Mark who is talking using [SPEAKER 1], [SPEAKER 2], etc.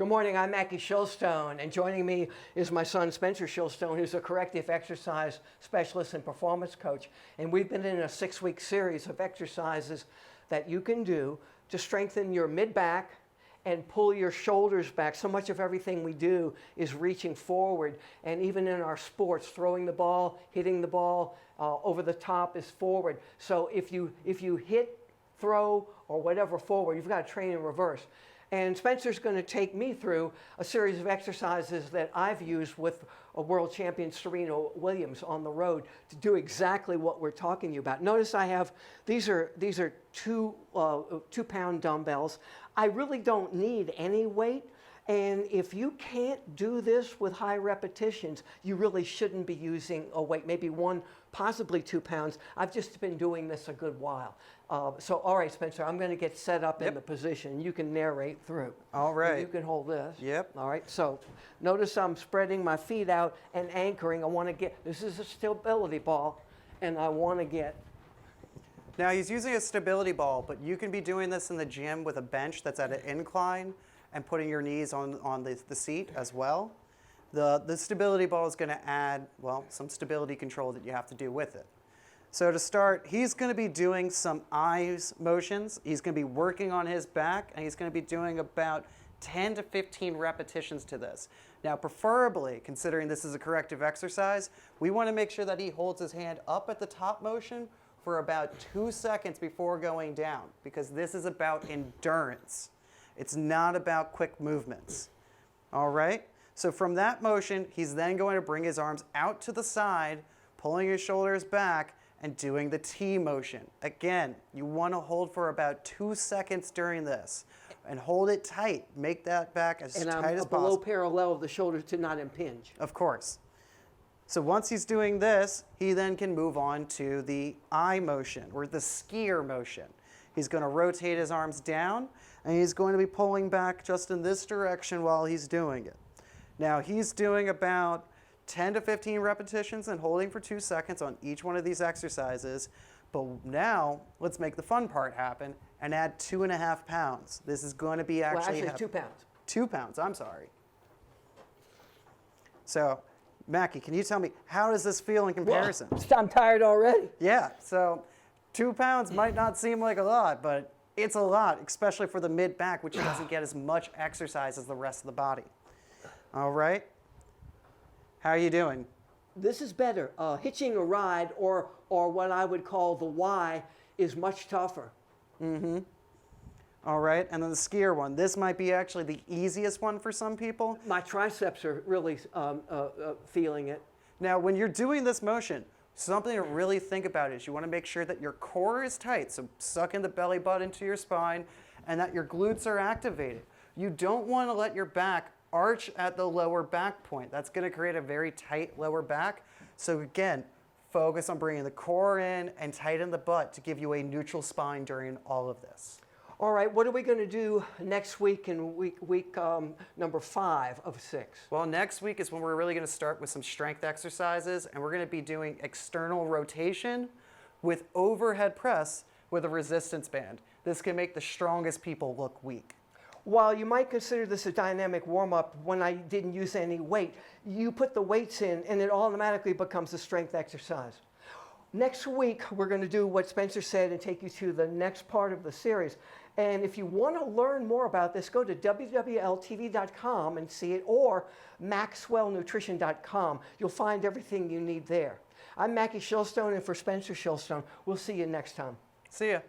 [SPEAKER 1] Good morning, I'm Mackie Shillstone, and joining me is my son Spencer Shillstone, who's a corrective exercise specialist and performance coach. And we've been in a 6-week series of exercises that you can do to strengthen your mid-back and pull your shoulders back. So much of everything we do is reaching forward, and even in our sports, throwing the ball, hitting the ball over the top is forward. So if you hit, throw, or whatever forward, you've got to train in reverse. And Spencer's going to take me through a series of exercises that I've used with a world champion, Serena Williams, on the road to do exactly what we're talking about. Notice I have, these are 2-pound dumbbells. I really don't need any weight. And if you can't do this with high repetitions, you really shouldn't be using a weight, maybe 1, possibly 2 pounds. I've just been doing this a good while. So, all right, Spencer, I'm going to get set up in the position. You can narrate through.
[SPEAKER 2] All right.
[SPEAKER 1] And you can hold this.
[SPEAKER 2] Yep.
[SPEAKER 1] All right, so notice I'm spreading my feet out and anchoring. I want to get, this is a stability ball, and I want to get.
[SPEAKER 2] Now he's using a stability ball, but you can be doing this in the gym with a bench that's at an incline and putting your knees on the seat as well. The stability ball is going to add, well, some stability control that you have to do with it. So to start, he's going to be doing some eyes motions. He's going to be working on his back, and he's going to be doing about 10 to 15 repetitions to this. Now, preferably, considering this is a corrective exercise, we want to make sure that he holds his hand up at the top motion for about 2 seconds before going down, because this is about endurance. It's not about quick movements. All right? So from that motion, he's then going to bring his arms out to the side, pulling his shoulders back, and doing the T motion. Again, you want to hold for about 2 seconds during this. And hold it tight. Make that back as tight as possible.
[SPEAKER 1] And I'm below parallel of the shoulders to not impinge.
[SPEAKER 2] Of course. So once he's doing this, he then can move on to the I motion, or the skier motion. He's going to rotate his arms down, and he's going to be pulling back just in this direction while he's doing it. Now, he's doing about 10 to 15 repetitions and holding for 2 seconds on each one of these exercises. But now, let's make the fun part happen and add 2.5 pounds. This is going to be actually
[SPEAKER 1] 2 pounds.
[SPEAKER 2] 2 pounds, I'm sorry. So, Mackie, can you tell me, how does this feel in comparison?
[SPEAKER 1] Well, I'm tired already.
[SPEAKER 2] Yeah, so 2 pounds might not seem like a lot, but it's a lot, especially for the mid-back, which doesn't get as much exercise as the rest of the body. All right? How are you doing?
[SPEAKER 1] This is better. Hitching a ride, or what I would call the Y, is much tougher.
[SPEAKER 2] Mm-hmm. All right, and then the skier one. This might be actually the easiest one for some people.
[SPEAKER 1] My triceps are really feeling it.
[SPEAKER 2] Now, when you're doing this motion, something to really think about is you want to make sure that your core is tight, so suck in the belly button into your spine, and that your glutes are activated. You don't want to let your back arch at the lower back point. That's going to create a very tight lower back. So again, focus on bringing the core in and tighten the butt to give you a neutral spine during all of this.
[SPEAKER 1] All right, what are we going to do next week in week number 5 of 6?
[SPEAKER 2] Well, next week is when we're really going to start with some strength exercises, and we're going to be doing external rotation with overhead press with a resistance band. This can make the strongest people look weak.
[SPEAKER 1] While you might consider this a dynamic warm-up when I didn't use any weight, you put the weights in and it automatically becomes a strength exercise. Next week, we're going to do what Spencer said and take you to the next part of the series. And if you want to learn more about this, go to wwltv.com and see it, or maxwellnutrition.com. You'll find everything you need there. I'm Mackie Shillstone, and for Spencer Shillstone, we'll see you next time.
[SPEAKER 2] See ya.